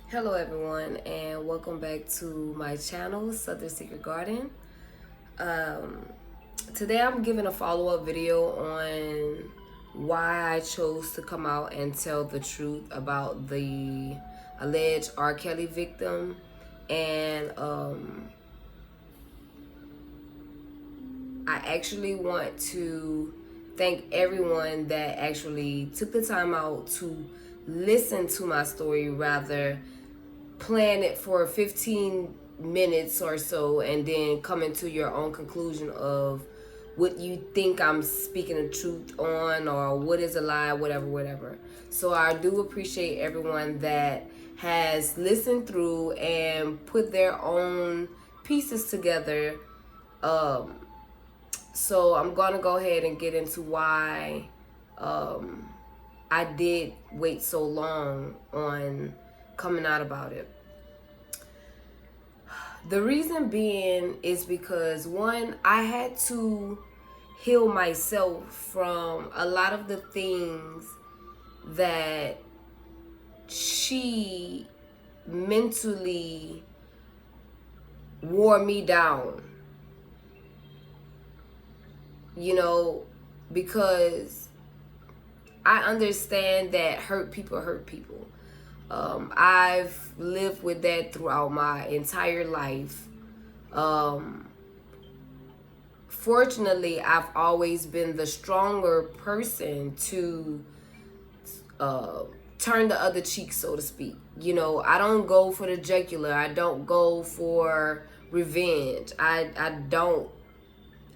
Hello everyone and welcome back to my channel, Southern Secret Garden. Um, Today I'm giving a follow-up video on why I chose to come out and tell the truth about the alleged R. Kelly victim. And I actually want to thank everyone that actually took the time out to listen to my story, rather plan it for 15 minutes or so and then coming to your own conclusion of what you think I'm speaking the truth on or what is a lie, whatever. So I do appreciate everyone that has listened through and put their own pieces together. Um, so I'm gonna go ahead and get into why I did wait so long on coming out about it. The reason being is because, one, I had to heal myself from a lot of the things that she mentally wore me down. Because I understand that hurt people. I've lived with that throughout my entire life. Um, Fortunately, I've always been the stronger person to uh, turn the other cheek, so to speak. I don't go for the jugular. I don't go for revenge. I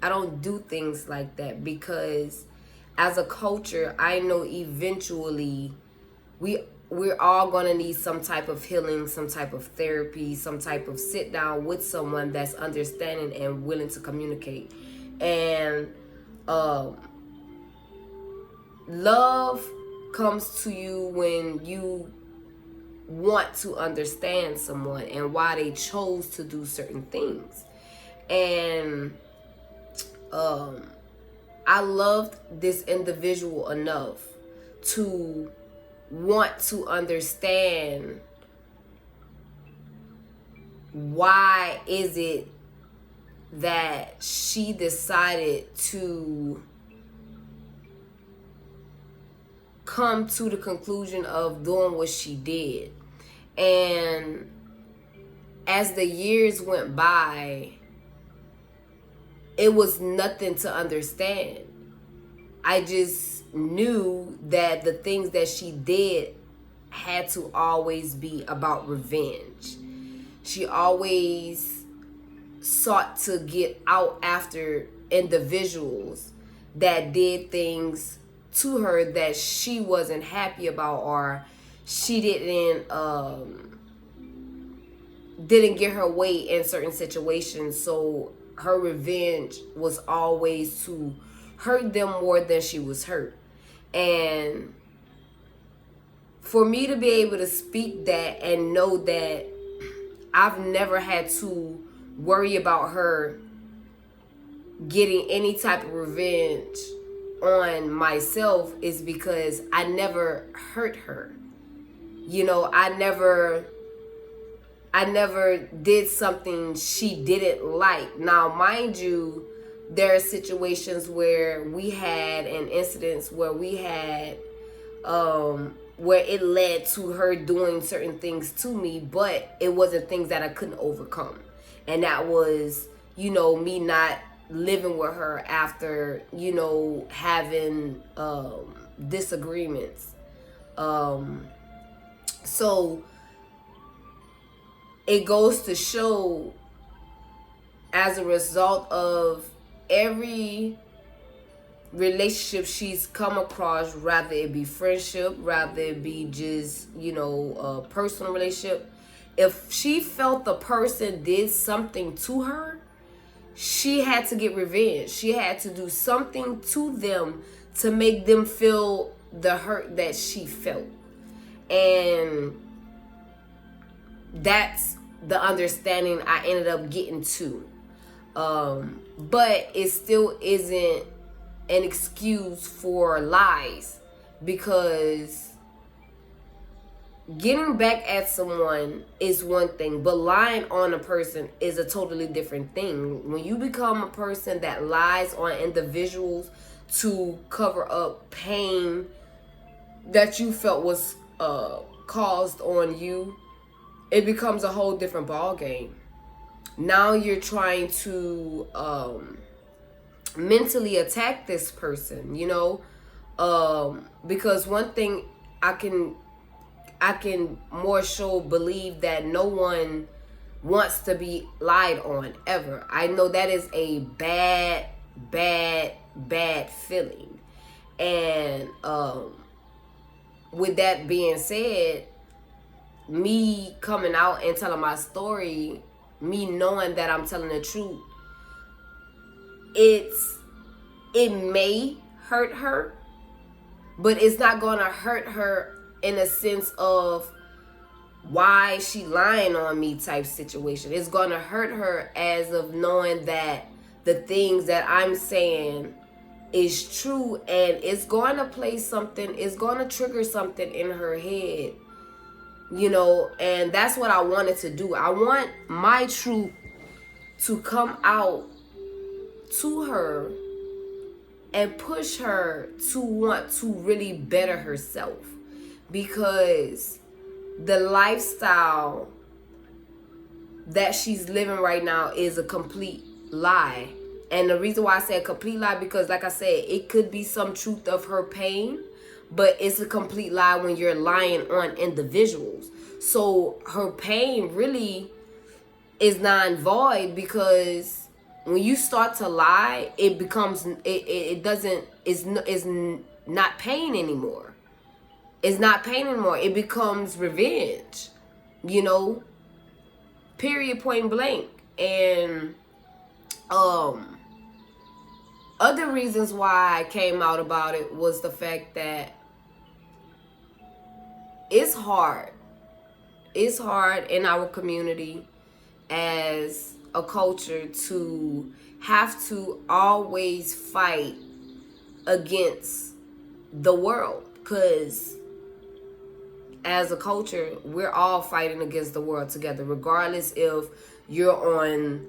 don't do things like that because as a culture, I know eventually we're all gonna need some type of healing, some type of therapy, some type of sit down with someone that's understanding and willing to communicate. And um, love comes to you when you want to understand someone and why they chose to do certain things. And I loved this individual enough to want to understand why is it that she decided to come to the conclusion of doing what she did. And as the years went by, it was nothing to understand. I just knew that the things that she did had to always be about revenge. She always sought to get out after individuals that did things to her that she wasn't happy about, or she didn't get her way in certain situations. So her revenge was always to hurt them more than she was hurt. And for me to be able to speak that and know that I've never had to worry about her getting any type of revenge on myself is because I never hurt her. I never did something she didn't like. Now, mind you, there are situations where we had an incidents where we had where it led to her doing certain things to me, but it wasn't things that I couldn't overcome. And that was, me not living with her after, having disagreements. So it goes to show, as a result of every relationship she's come across, rather it be friendship, rather it be just, a personal relationship, if she felt the person did something to her, she had to get revenge. She had to do something to them to make them feel the hurt that she felt. And that's the understanding I ended up getting to. But it still isn't an excuse for lies, because getting back at someone is one thing, but lying on a person is a totally different thing. When you become a person that lies on individuals to cover up pain that you felt was caused on you, it becomes a whole different ball game. Now you're trying to mentally attack this person, because one thing I can more so believe that no one wants to be lied on ever. I know that is a bad, bad, bad feeling. And with that being said, me coming out and telling my story, me knowing that I'm telling the truth, it may hurt her, but it's not gonna hurt her in a sense of why she lying on me type situation. It's gonna hurt her as of knowing that the things that I'm saying is true, and it's going to play something, it's going to trigger something in her head, and that's what I wanted to do. I want my truth to come out to her and push her to want to really better herself, because the lifestyle that she's living right now is a complete lie. And the reason why I say a complete lie, because like I said, it could be some truth of her pain, but it's a complete lie when you're lying on individuals. So her pain really is non-void, because when you start to lie, it becomes it's not pain anymore. It's not pain anymore. It becomes revenge, period, point blank. And other reasons why I came out about it was the fact that it's hard. It's hard in our community as a culture to have to always fight against the world, because as a culture, we're all fighting against the world together, regardless if you're on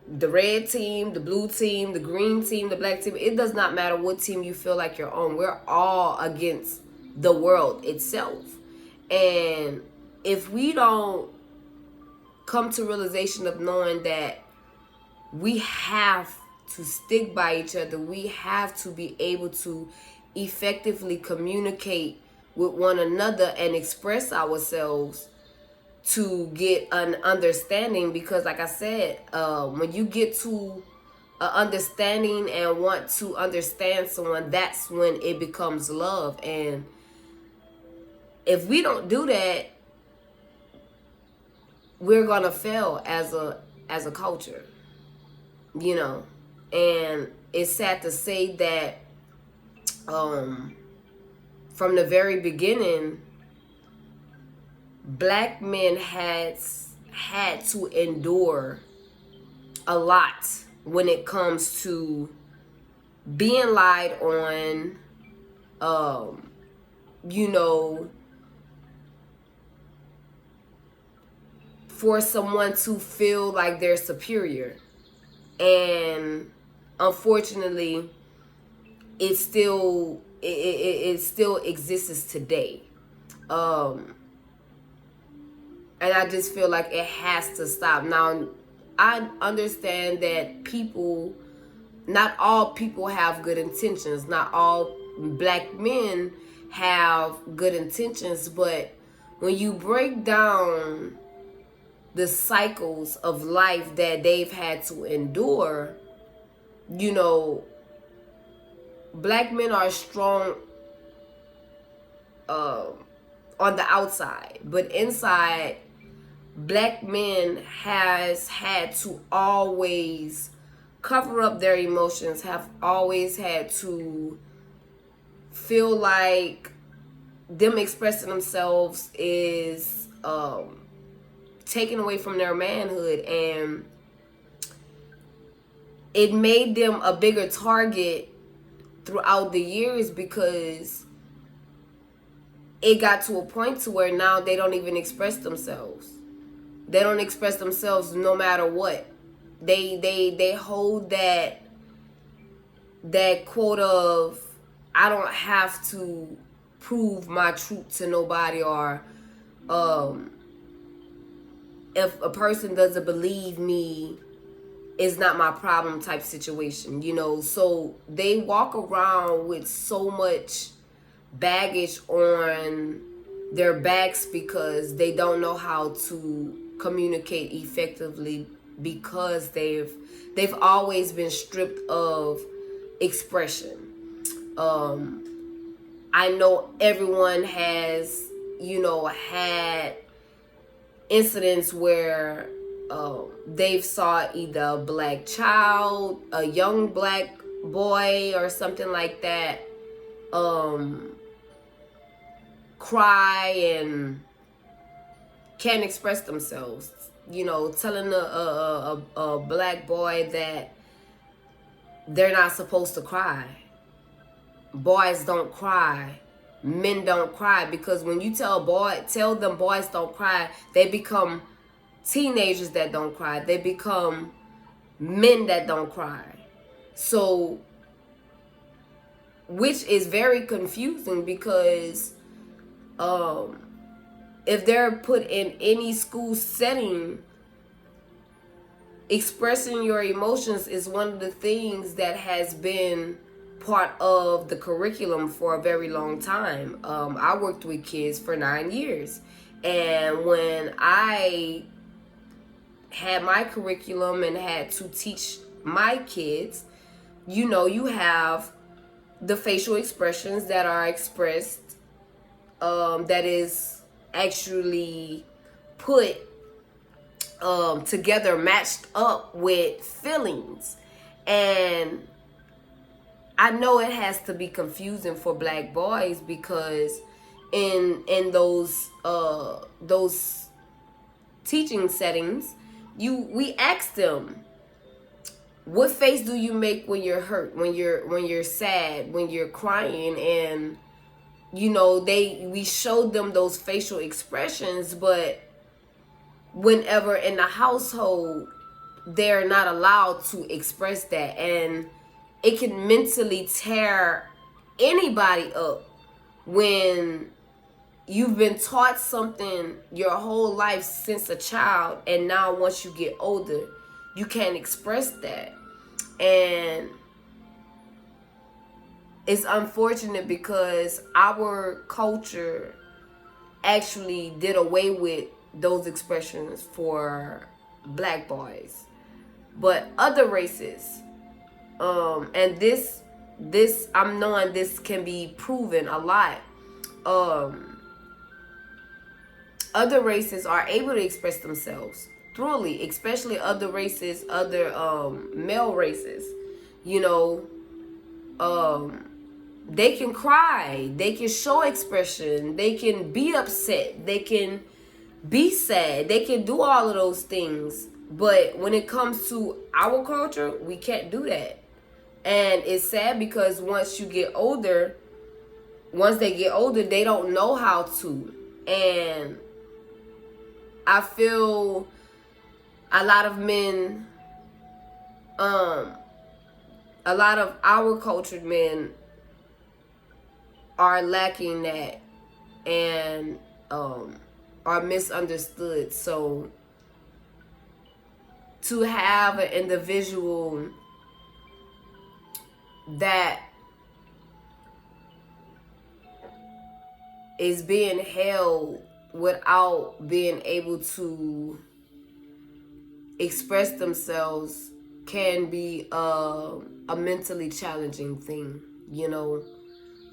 the red team, the blue team, the green team, the black team. It does not matter what team you feel like you're on. We're all against the world itself. And if we don't come to realization of knowing that we have to stick by each other, we have to be able to effectively communicate with one another and express ourselves to get an understanding. Because like I said, when you get to an understanding and want to understand someone, that's when it becomes love. And if we don't do that, we're gonna fail as a culture, and it's sad to say that from the very beginning, black men had to endure a lot when it comes to being lied on, for someone to feel like they're superior. And unfortunately, it still exists today. And I just feel like it has to stop. Now, I understand that not all people have good intentions. Not all black men have good intentions. But when you break down the cycles of life that they've had to endure, black men are strong on the outside, but inside, black men has had to always cover up their emotions, have always had to feel like them expressing themselves is taken away from their manhood, and it made them a bigger target throughout the years, because it got to a point to where now they don't even express themselves. They don't express themselves no matter what. They hold that quote of, I don't have to prove my truth to nobody, or if a person doesn't believe me, it's not my problem type situation, you know. So they walk around with so much baggage on their backs because they don't know how to communicate effectively, because they've always been stripped of expression. I know everyone has, you know, had incidents where they've saw either a black child, a young black boy or something like that, cry and can't express themselves. You know, telling a black boy that they're not supposed to cry. Boys don't cry. Men don't cry, because when you tell them boys don't cry, they become teenagers that don't cry. They become men that don't cry. So, which is very confusing, because if they're put in any school setting, expressing your emotions is one of the things that has been part of the curriculum for a very long time. I worked with kids for 9 years, and when I had my curriculum and had to teach my kids, you know, you have the facial expressions that are expressed, that is actually put together, matched up with feelings. And I know it has to be confusing for black boys, because in those teaching settings, we ask them, what face do you make when you're hurt, when you're sad, when you're crying? And you know, we showed them those facial expressions, but whenever in the household, they're not allowed to express that, and it can mentally tear anybody up when you've been taught something your whole life since a child, and now once you get older, you can't express that. And it's unfortunate, because our culture actually did away with those expressions for black boys. But other races, and this I'm knowing this can be proven a lot, other races are able to express themselves thoroughly, especially other races, other male races, you know. They can cry, they can show expression, they can be upset, they can be sad, they can do all of those things. But when it comes to our culture, we can't do that. And it's sad, because once they get older, they don't know how to. And I feel a lot of men, a lot of our cultured men are lacking that, and are misunderstood. So to have an individual that is being held without being able to express themselves can be a mentally challenging thing, you know.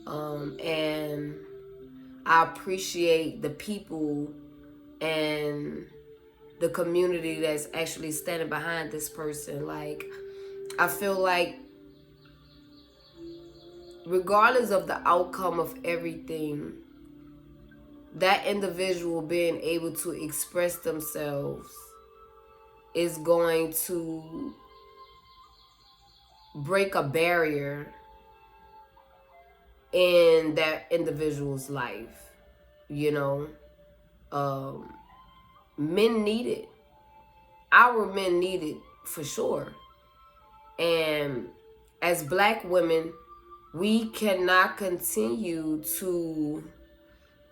And I appreciate the people and the community that's actually standing behind this person. Like, I feel like regardless of the outcome of everything, that individual being able to express themselves is going to break a barrier in that individual's life. You know, men need it. Our men need it for sure. And as Black women, we cannot continue to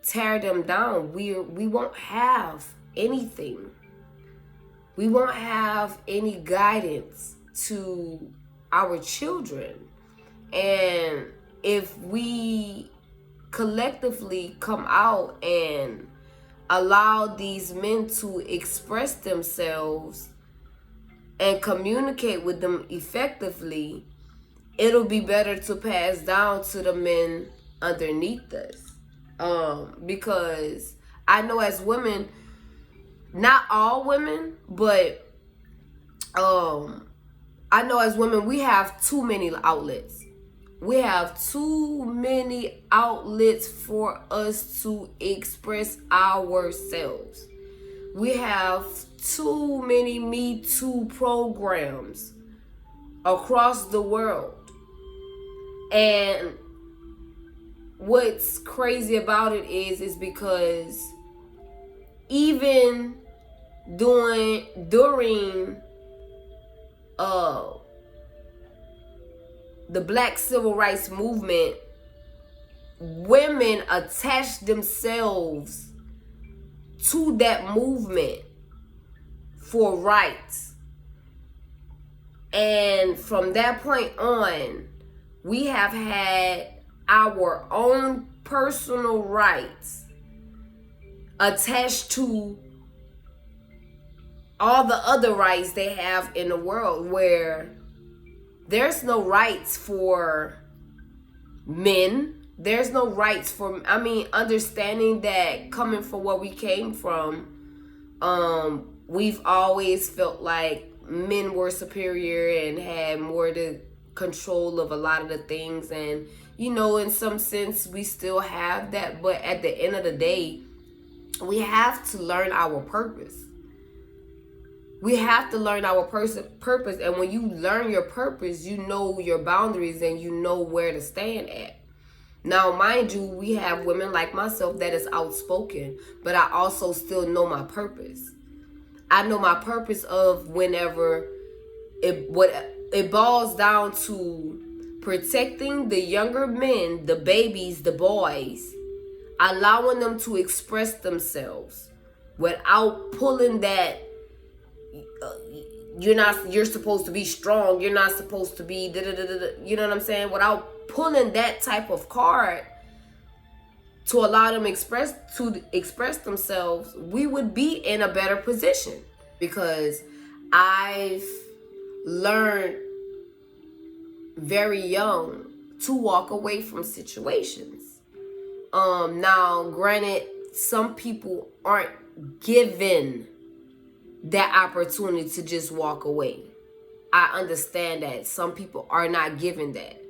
tear them down. We won't have anything. We won't have any guidance to our children. And if we collectively come out and allow these men to express themselves and communicate with them effectively, it'll be better to pass down to the men underneath us. Because I know as women, not all women, but I know as women, we have too many outlets. We have too many outlets for us to express ourselves. We have too many Me Too programs across the world. And what's crazy about it is because even during the Black Civil Rights Movement, women attached themselves to that movement for rights. And from that point on, we have had our own personal rights attached to all the other rights they have in the world, where there's no rights for men. There's no rights for, understanding that coming from where we came from, we've always felt like men were superior and had more the control of a lot of the things. And, in some sense, we still have that. But at the end of the day, we have to learn our purpose. We have to learn our purpose. And when you learn your purpose, you know your boundaries and you know where to stand at. Now, mind you, we have women like myself that is outspoken, but I also still know my purpose. I know my purpose of whenever it boils down to protecting the younger men, the babies, the boys, allowing them to express themselves without pulling that. You're supposed to be strong. You're not supposed to be you know what I'm saying? Without pulling that type of card to allow them to express themselves, we would be in a better position. Because I've learned very young to walk away from situations. Now, granted, some people aren't given that opportunity to just walk away. I understand that some people are not given that.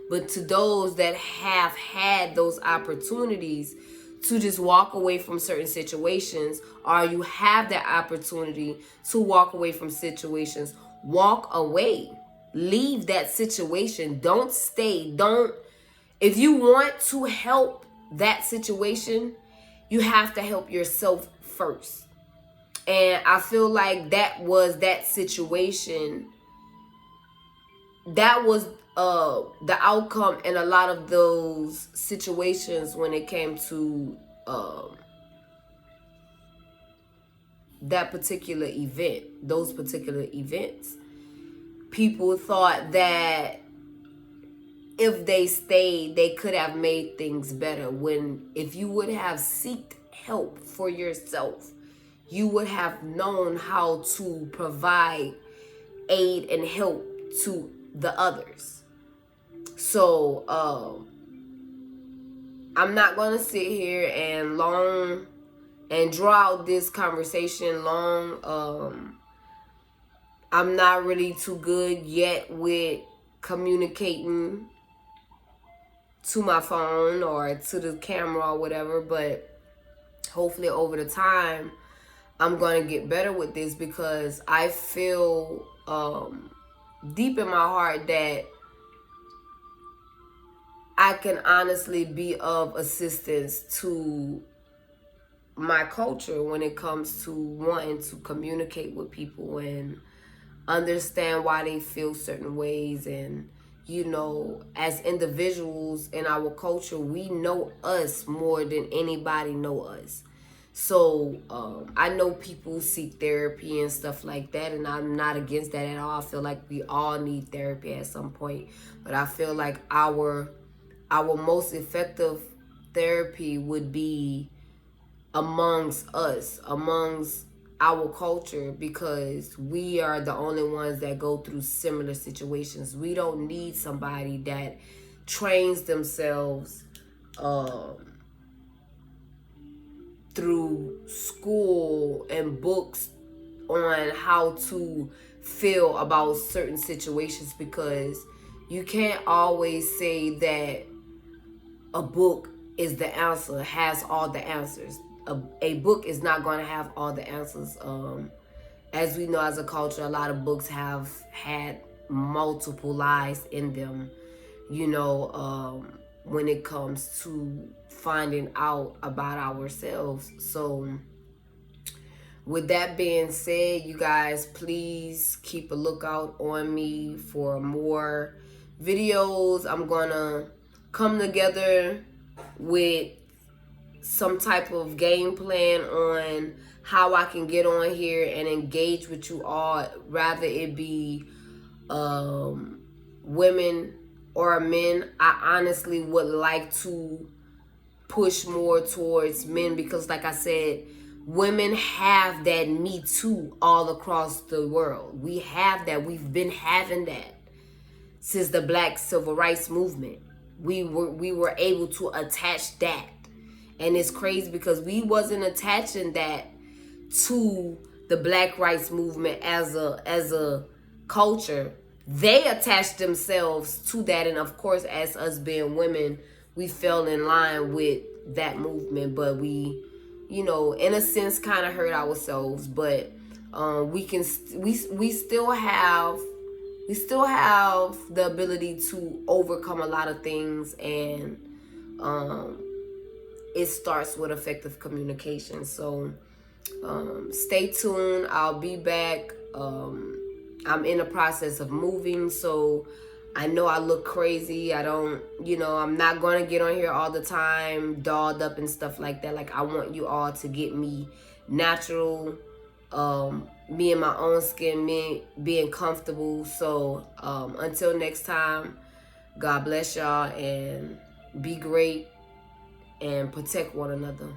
But to those that have had those opportunities to just walk away from certain situations, or you have that opportunity to walk away from situations, walk away. Leave that situation. Don't stay. If you want to help that situation, you have to help yourself first. And I feel like that was that situation. That was the outcome in a lot of those situations when it came to that particular event, those particular events. People thought that if they stayed, they could have made things better. When if you would have sought help for yourself, you would have known how to provide aid and help to the others. So I'm not going to sit here and draw out this conversation long. I'm not really too good yet with communicating to my phone or to the camera or whatever, but hopefully over the time I'm going to get better with this, because I feel deep in my heart that I can honestly be of assistance to my culture when it comes to wanting to communicate with people and understand why they feel certain ways. And as individuals in our culture, we know us more than anybody know us. So I know people seek therapy and stuff like that, and I'm not against that at all. I feel like we all need therapy at some point, but I feel like our most effective therapy would be amongst us, amongst our culture, because we are the only ones that go through similar situations. We don't need somebody that trains themselves through school and books on how to feel about certain situations, because you can't always say that a book is the answer, has all the answers. A book is not going to have all the answers. As we know, as a culture, a lot of books have had multiple lies in them, when it comes to finding out about ourselves. So with that being said, you guys, please keep a lookout on me for more videos. I'm gonna come together with some type of game plan on how I can get on here and engage with you all, rather it be women or men. I honestly would like to push more towards men, because like I said, women have that Me Too all across the world. We have that. We've been having that since the Black Civil Rights Movement. We were able to attach that. And it's crazy because we wasn't attaching that to the Black Rights Movement as a culture. They attached themselves to that, and of course, as us being women, we fell in line with that movement. But we, in a sense, kind of hurt ourselves. But we still have the ability to overcome a lot of things, and it starts with effective communication. So stay tuned. I'll be back. I'm in the process of moving, so I know I look crazy. I'm not going to get on here all the time, dolled up and stuff like that. Like, I want you all to get me natural, me in my own skin, me being comfortable. So until next time, God bless y'all, and be great and protect one another.